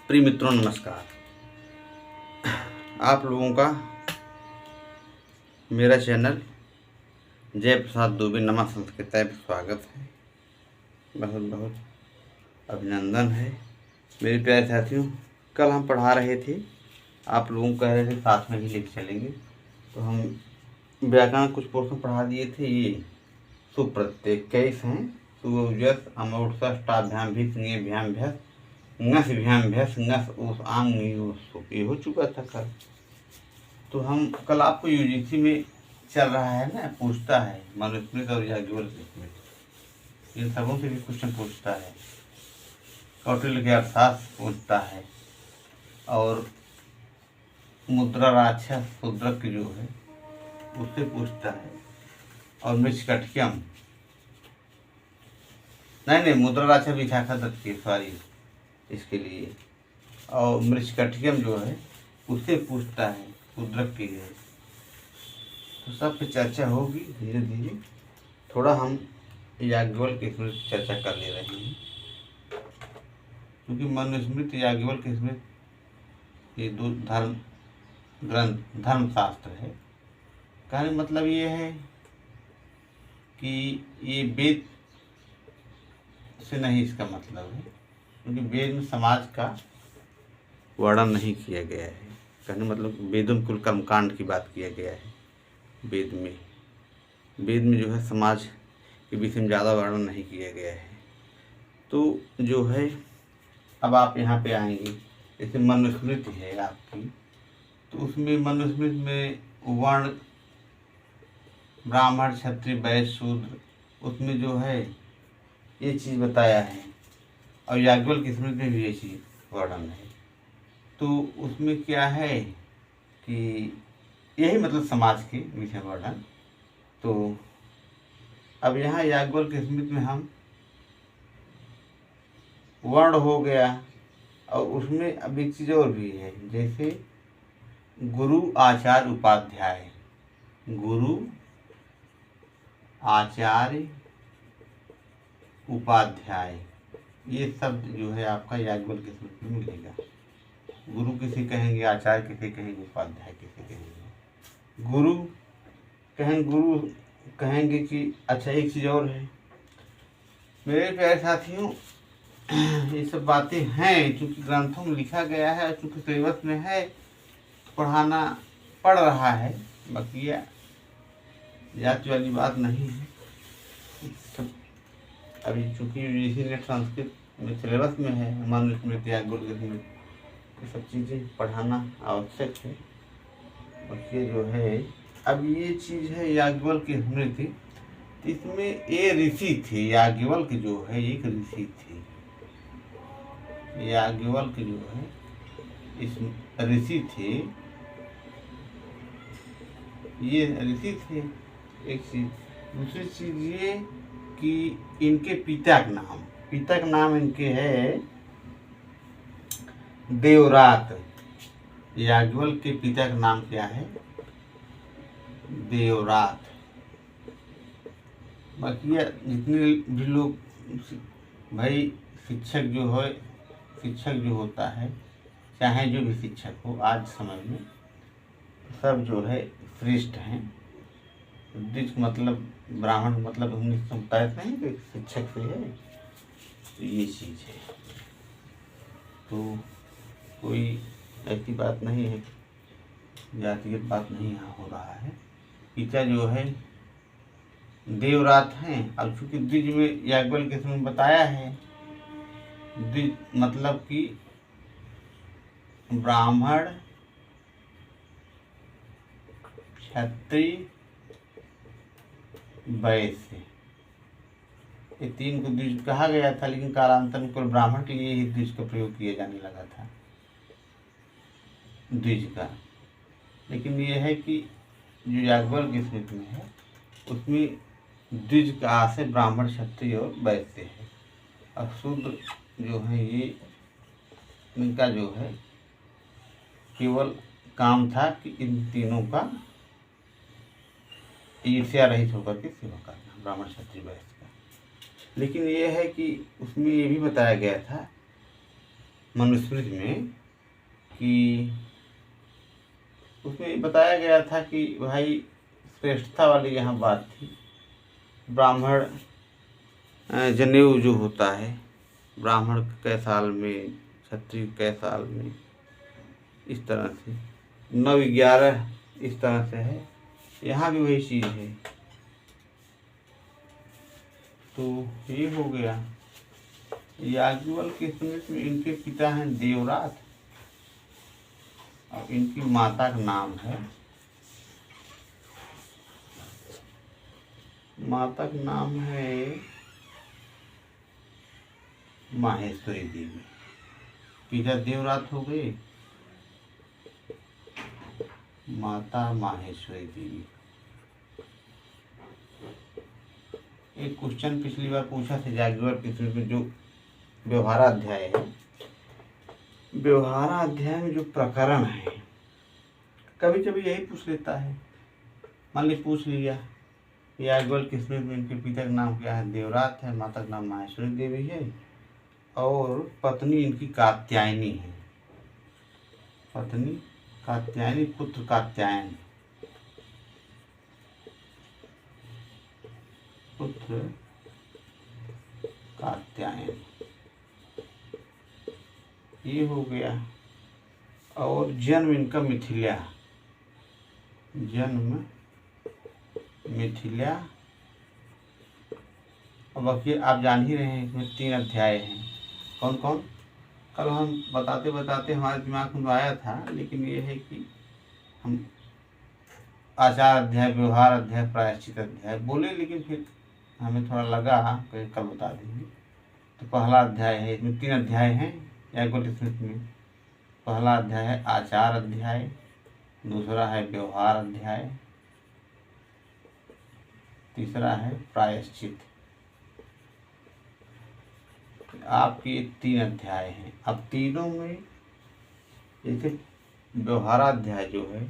प्रिय मित्रों नमस्कार। आप लोगों का मेरा चैनल जय प्रसाद दुबे नमा संस्कृताय में स्वागत है। बहुत बहुत अभिनंदन है मेरे प्यारे साथियों। कल हम पढ़ा रहे थे, आप लोगों को कह रहे थे साथ में ही लेके चलेंगे, तो हम व्याकरण कुछ पोर्शन पढ़ा दिए थे। ये सुप्रत्यय कैस हैं, सुजस अमौष्टाभ्याम भी भ्याम भ्यस ngस भ्याम भ्यस ngस उस आंग ये हो चुका था कल। तो हम कल आपको यूजीसी में चल रहा है ना, पूछता है मनुस्मृति और याज्ञवल्क्य स्मृति, इन सबों से भी क्वेश्चन पूछता है। कौटिल्य के अर्थशास्त्र पूछता है, और मुद्रा राक्षस शूद्रक जो है उससे पूछता है, और मृच्छकटिकम नहीं मुद्रा राक्षस विशाखा दत्त की सॉरी इसके लिए, और मृच्छकटिकम जो है उससे पूछता है शूद्रक की है। तो सब पे चर्चा होगी धीरे धीरे। थोड़ा हम याज्ञवल्क्य स्मृति चर्चा कर ले रहे हैं, क्योंकि मनुस्मृति याज्ञवल्क्य स्मृति ये दो धर्म ग्रंथ धर्मशास्त्र है। कहने मतलब ये है कि ये वेद से नहीं, इसका मतलब है क्योंकि वेद में समाज का वर्णन नहीं किया गया है। कहने मतलब वेदों में कुल कर्मकांड की बात किया गया है। वेद में जो है समाज के विषय में ज़्यादा वर्णन नहीं किया गया है। तो जो है अब आप यहाँ पे आएंगे, जैसे मनुस्मृति है आपकी, तो उसमें मनुस्मृति में वर्ण ब्राह्मण क्षत्रिय वैश्य शूद्र उसमें जो है ये चीज़ बताया है, और याज्ञवल्क्य स्मृति में भी ये चीज़ वर्णन है। तो उसमें क्या है कि यही मतलब समाज के विषय वर्णन। तो अब यहाँ याज्ञवल्क्य स्मृति में हम वर्ण हो गया, और उसमें अब एक चीज़ और भी है, जैसे गुरु आचार्य उपाध्याय, गुरु आचार्य उपाध्याय ये शब्द जो है आपका याज्ञवल्क्य स्मृति में मिलेगा। गुरु किसे कहेंगे, आचार्य किसे कहेंगे, उपाध्याय किसे कहेंगे। गुरु कहेंगे कि अच्छा एक चीज़ और है मेरे प्यारे साथियों, ये सब बातें हैं चूँकि ग्रंथों में लिखा गया है, चूँकि सिलेबस में है, पढ़ाना पड़ रहा है। बाकी जाति वाली बात नहीं है। अभी चूँकि यूजीसी नेट संस्कृत में सिलेबस में है, मनुस्मृति याज्ञवल्क्य स्मृति, ये सब चीज़ें पढ़ाना आवश्यक है। और ये जो है अब ये चीज़ है याज्ञवल्क्य स्मृति, इसमें ये ऋषि थे। याज्ञवल्क्य जो है एक ऋषि थे। याज्ञवल्क्य जो है इस ऋषि थे, ये ऋषि थे एक चीज़। दूसरी चीज़ ये कि इनके पिता का नाम इनके है देवरात। याज्ञवल्क्य के पिता का नाम क्या है, देवरात। बाकी जितने भी लोग भाई शिक्षक जो होता है, चाहे जो भी शिक्षक हो आज समय में, सब जो है श्रेष्ठ हैं। द्विज मतलब ब्राह्मण मतलब हमने बताया था नहीं कि शिक्षक से है, तो ये चीज़ है। तो कोई ऐसी बात नहीं है, जातिगत बात नहीं यहाँ हो रहा है। पिता जो है देवरात हैं। अब चूँकि द्विज में याज्ञवल्क्य स्मृति में बताया है, द्विज मतलब कि ब्राह्मण क्षत्रिय वैश्य, ये तीन को द्विज कहा गया था, लेकिन कालांतर में केवल ब्राह्मण के लिए ही द्विज का प्रयोग किया जाने लगा था, द्विज का। लेकिन ये है कि जो याज्ञवल्क्य स्मृति में है उसमें द्विज का आशय ब्राह्मण क्षत्रिय और वैश्य है। और शूद्र जो है ये इनका जो है केवल काम था कि इन तीनों का ईर्ष्या रहित होकर के सेवा करना, ब्राह्मण क्षत्रिय वैश्य का। लेकिन ये है कि उसमें ये भी बताया गया था मनुस्मृति में कि उसमें बताया गया था कि भाई श्रेष्ठता वाली यहाँ बात थी। ब्राह्मण जनेऊ जो होता है, ब्राह्मण कै साल में, क्षत्रिय कै साल में, इस तरह से 9-11 इस तरह से है। यहाँ भी वही चीज़ है। तो ये हो गया। याज्ञवल्क्य के स्मृति में इनके पिता हैं देवरात और इनकी माता का नाम है, माता का नाम है माहेश्वरी देवी। पिता देवरात हो गए, माता माहेश्वरी देवी। एक क्वेश्चन पिछली बार पूछा था याज्ञवल्क्य के स्मृति में, जो व्यवहाराध्याय है, व्यवहाराध्याय में जो प्रकरण है, कभी कभी यही पूछ लेता है। मान ली पूछ लिया याज्ञवल्क्य के स्मृति में इनके पिता का नाम क्या है, देवरात है, माता का नाम माहेश्वरी देवी है और पत्नी इनकी कात्यायनी है। पत्नी कात्यायनी, पुत्र कात्यायन, पुत्र कात्यायन, ये हो गया। और जन्म इनका मिथिला, जन्म मिथिला। अब बाकी आप जान ही रहे हैं, इसमें 3 अध्याय हैं। कौन कौन? कल हम बताते बताते हमारे दिमाग में आया था, लेकिन ये है कि हम आचार अध्याय, व्यवहार अध्याय, प्रायश्चित अध्याय बोले, लेकिन फिर हमें थोड़ा लगा कि कल बता देंगे। तो पहला अध्याय है, इसमें 3 अध्याय हैं याज्ञवल्क्य के स्मृति में। पहला अध्याय है आचार अध्याय, दूसरा है व्यवहार अध्याय, तीसरा है प्रायश्चित। आपके 3 अध्याय हैं। अब तीनों में जैसे व्यवहाराध्याय जो है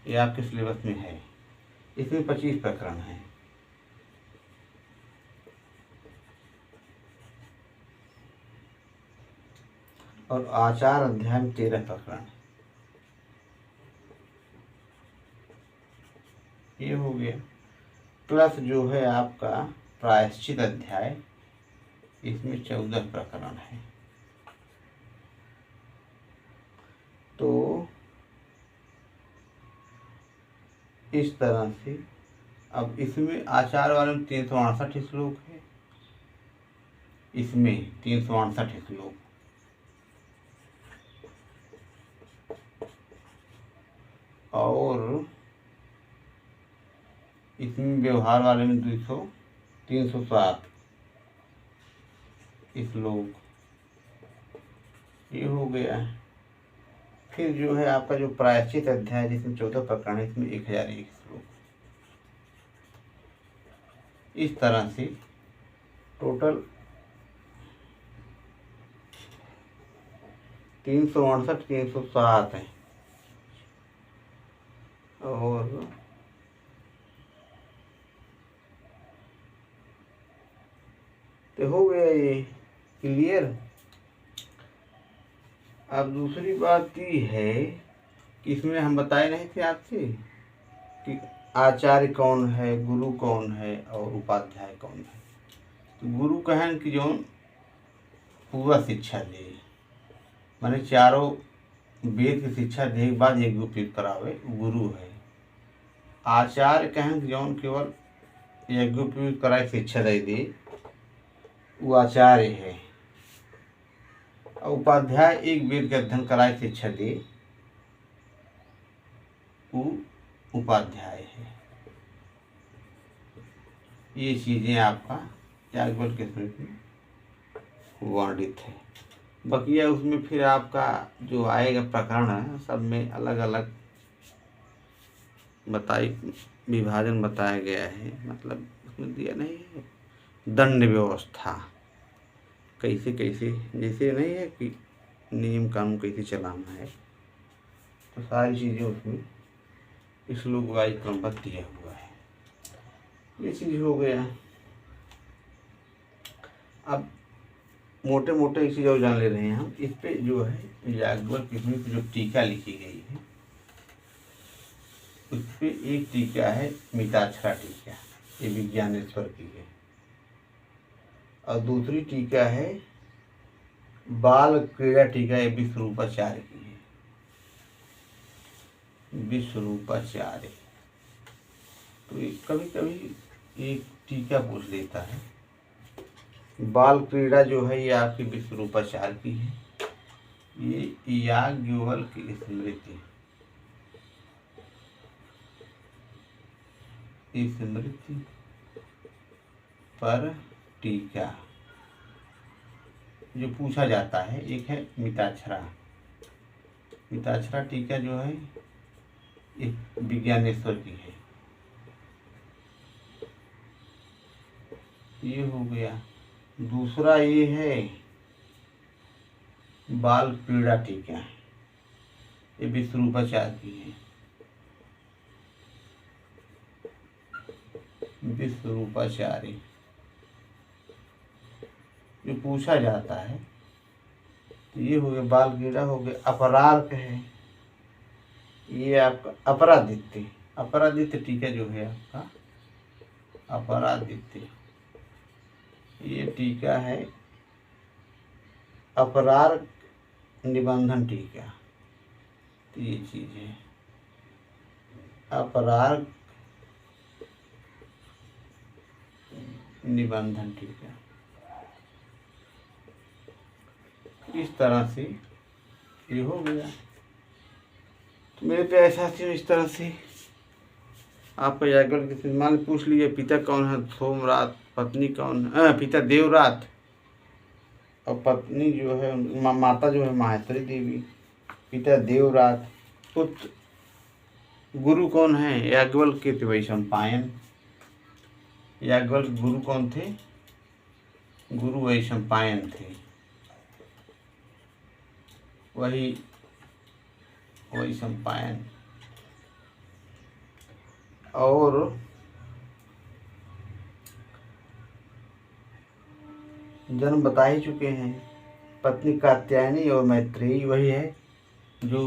ये आपके सिलेबस में है, इसमें 25 प्रकरण हैं। और आचार अध्याय में 13 प्रकरण। ये हो गया। प्लस जो है आपका प्रायश्चित अध्याय, इसमें 14 प्रकरण है। तो इस तरह से अब इसमें आचार वाले में 368 श्लोक है, इसमें 368 श्लोक। और इसमें व्यवहार वाले में 307 श्लोक। ये हो गया। फिर जो है आपका जो प्रायश्चित अध्याय जिसमें 14 प्रकरण है, इसमें 1001 श्लोक। इस तरह से टोटल 368, 307 है। और तो हो गया ये क्लियर। अब दूसरी बात ये है कि इसमें हम बताए नहीं थे आपसे कि आचार्य कौन है, गुरु कौन है और उपाध्याय कौन है। तो गुरु कहन कि जो पूरा शिक्षा दे, माने चारों वेद की शिक्षा दे के बाद एक उपयुक्त करावे, गुरु है। आचार्य कहन कि जौन केवल यज्ञोपयुक्त कराए शिक्षा दे, वो आचार्य है। और उपाध्याय एक वेद के अध्ययन कराए शिक्षा दे, वो उपाध्याय है। ये चीज़ें आपका याज्ञवल्क्य के स्मृति में वर्णित है। बकिया उसमें फिर आपका जो आएगा प्रकरण है, सब में अलग अलग विभाजन बताया गया है। मतलब उसमें दिया नहीं है दंड व्यवस्था कैसे कैसे, जैसे नहीं है कि नियम कानून कैसे चलाना है, तो सारी चीज़ें उसमें श्लोक वाइज क्रमबद्ध दिया हुआ है। ये चीज़ हो गया। अब मोटे मोटे एक चीज़ और जान ले रहे हैं हम। इस पे जो है याज्ञवल्क्य किस्में पे जो टीका लिखी गई है, उस पे एक टीका है मिताक्षरा टीका, ये विज्ञानेश्वर की है, और दूसरी टीका है बाल क्रीड़ा टीका, ये विश्वरूपाचार्य की है, विश्वरूपाचार्य। तो कभी कभी एक टीका पूछ लेता है। बाल क्रीड़ा जो है ये आपकी विश्वरूपाचार्य की है, ये याज्ञवल्क्य स्मृति, स्मृति पर टीका जो पूछा जाता है। एक है मिताक्षरा, मिताक्षरा टीका जो है एक विज्ञानेश्वर की है, ये हो गया। दूसरा ये है बाल क्रीड़ा टीका, ये विश्वरूपाचार्य की है, विश्वरूपाचार्य जो पूछा जाता है। तो ये हो गया बाल क्रीड़ा, हो गया। अपरार्क है, ये आपका अपरादित्य, अपरादित्य टीका जो है आपका अपरादित्य, ये टीका है अपरार्क निबंधन टीका। तो ये चीज है अपरार्क निबंधन टीका। इस तरह से ये हो गया। तो मेरे प्यारे साथियों, इस तरह से आपका याज्ञवल्क्य किस्में मान पूछ लिए पिता कौन है, सोमरात, पत्नी कौन है, पिता देवरात, और पत्नी जो है माता जो है माहेश्वरी देवी, पिता देवरात, पुत्र गुरु कौन है, याज्ञवल्क्य के वैशंपायन। याज्ञवल्क्य गुरु कौन थे, गुरु वैशंपायन थे, वही वैशंपायन। और जन्म बता ही चुके हैं, पत्नी कात्यायनी और मैत्रेयी वही है जो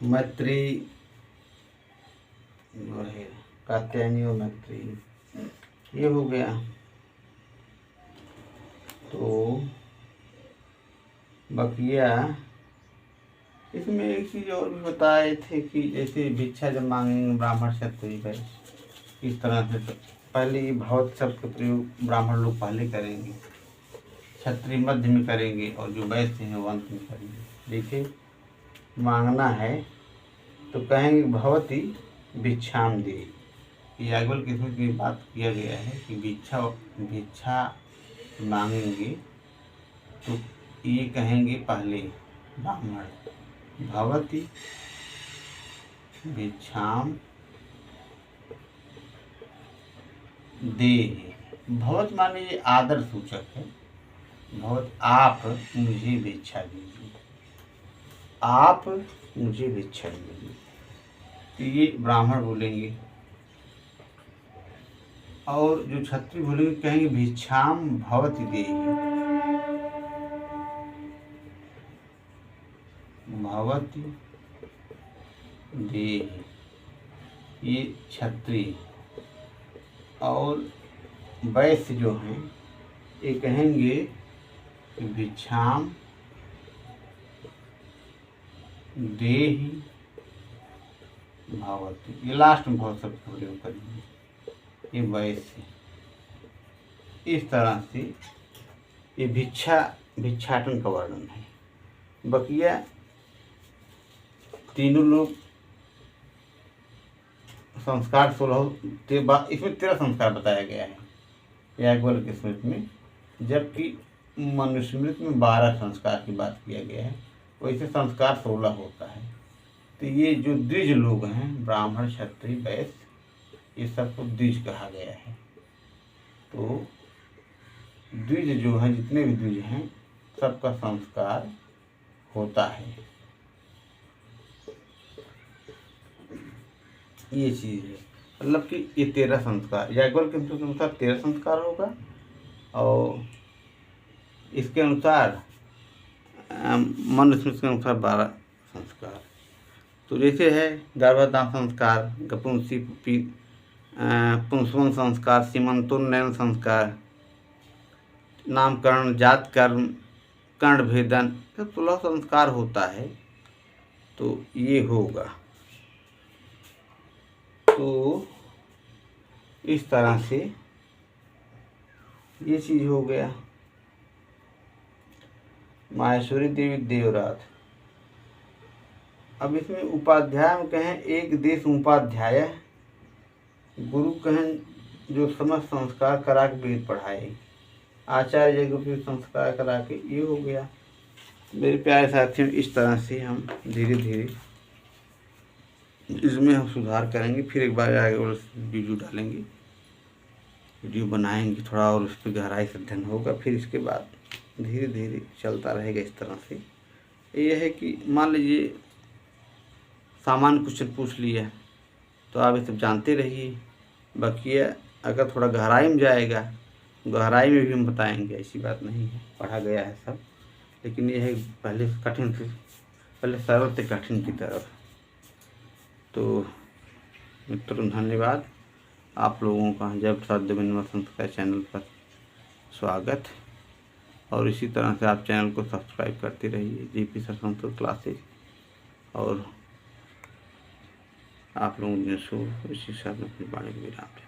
मैत्रेयी, वही कात्यायनी और मैत्रेयी, ये हो गया। तो बकिया इसमें एक चीज़ और भी बताए थे कि जैसे भिक्षा जब मांगेंगे ब्राह्मण क्षत्रिय वैश्य, इस तरह से। तो पहले ये भवत शब्द का प्रयोग ब्राह्मण लोग पहले करेंगे, क्षत्रिय मध्य में करेंगे, और जो वैश्य हैं वो अंत में करेंगे। देखिए मांगना है तो कहेंगे भवती भिक्षाम दे। याज्ञवल्क्य किस्में की बात किया गया है कि भिक्षा मांगेंगे तो ये कहेंगे पहले ब्राह्मण, भवती भिक्षाम दे। भवत माने ये आदर सूचक है, भवत आप मुझे भिक्षा दीजिए, आप मुझे भिक्षा दीजिए। तो ये ब्राह्मण बोलेंगे, और जो क्षत्रिय बोलेंगे कहेंगे भिक्षाम भवति देहि, भवति देहि, ये क्षत्रिय। और वैश्य जो हैं ये कहेंगे भिक्षाम देहि भवति, ये लास्ट में भव शब्द का प्रयोग करेंगे, ये वैश्य। इस तरह से ये भिक्षाटन का वर्णन है। बकिया तीनों लोग संस्कार 16 इसमें 13 संस्कार बताया गया है याज्ञवल्क्य स्मृति में, जबकि मनुस्मृति में 12 संस्कार की बात किया गया है। वैसे संस्कार 16 होता है। तो ये जो द्विज लोग हैं ब्राह्मण क्षत्रिय वैश्य, ये सबको द्विज कहा गया है। तो द्विज जो हैं, जितने भी द्विज हैं, सबका संस्कार होता है। ये चीज़ है। मतलब कि ये 13 संस्कार, याज्ञवल्क्य के अनुसार 13 संस्कार होगा और इसके अनुसार मनुस्मृति के अनुसार 12 संस्कार। तो जैसे है गर्भधान संस्कार, पुंसवन संस्कार, सीमंतोन्नयन संस्कार, नामकरण, जात कर्म, कर्ण भेदन, तो 16 संस्कार होता है। तो ये होगा, तो इस तरह से ये चीज हो गया। माहेश्वरी देवी देवरात। अब इसमें उपाध्याय में कहें एक देश उपाध्याय, गुरु कहें जो समस्त संस्कार करा के वेद पढ़ाए, आचार्य यज्ञोपवीत संस्कार करा के, ये हो गया। मेरे प्यारे साथियों, इस तरह से हम धीरे धीरे इसमें हम सुधार करेंगे। फिर एक बार आगे और वीडियो डालेंगे, वीडियो बनाएंगे, थोड़ा और उस पर गहराई से अध्ययन होगा। फिर इसके बाद धीरे धीरे चलता रहेगा इस तरह से। ये है कि मान लीजिए सामान्य क्वेश्चन पूछ लिया तो आप ये सब जानते रहिए, बाकी अगर थोड़ा गहराई में जाएगा, गहराई में भी हम बताएंगे, ऐसी बात नहीं है, पढ़ा गया है सब। लेकिन ये है पहले कठिन से पहले सरल से कठिन की तरफ। तो मित्रों धन्यवाद, आप लोगों का जय प्रसाद देवेंद्र संस्कार चैनल पर स्वागत। और इसी तरह से आप चैनल को सब्सक्राइब करते रहिए, जीपी सर संस्कृत क्लासेज। और आप लोगों ने इसी साथ अपनी वाणी को विराम दें।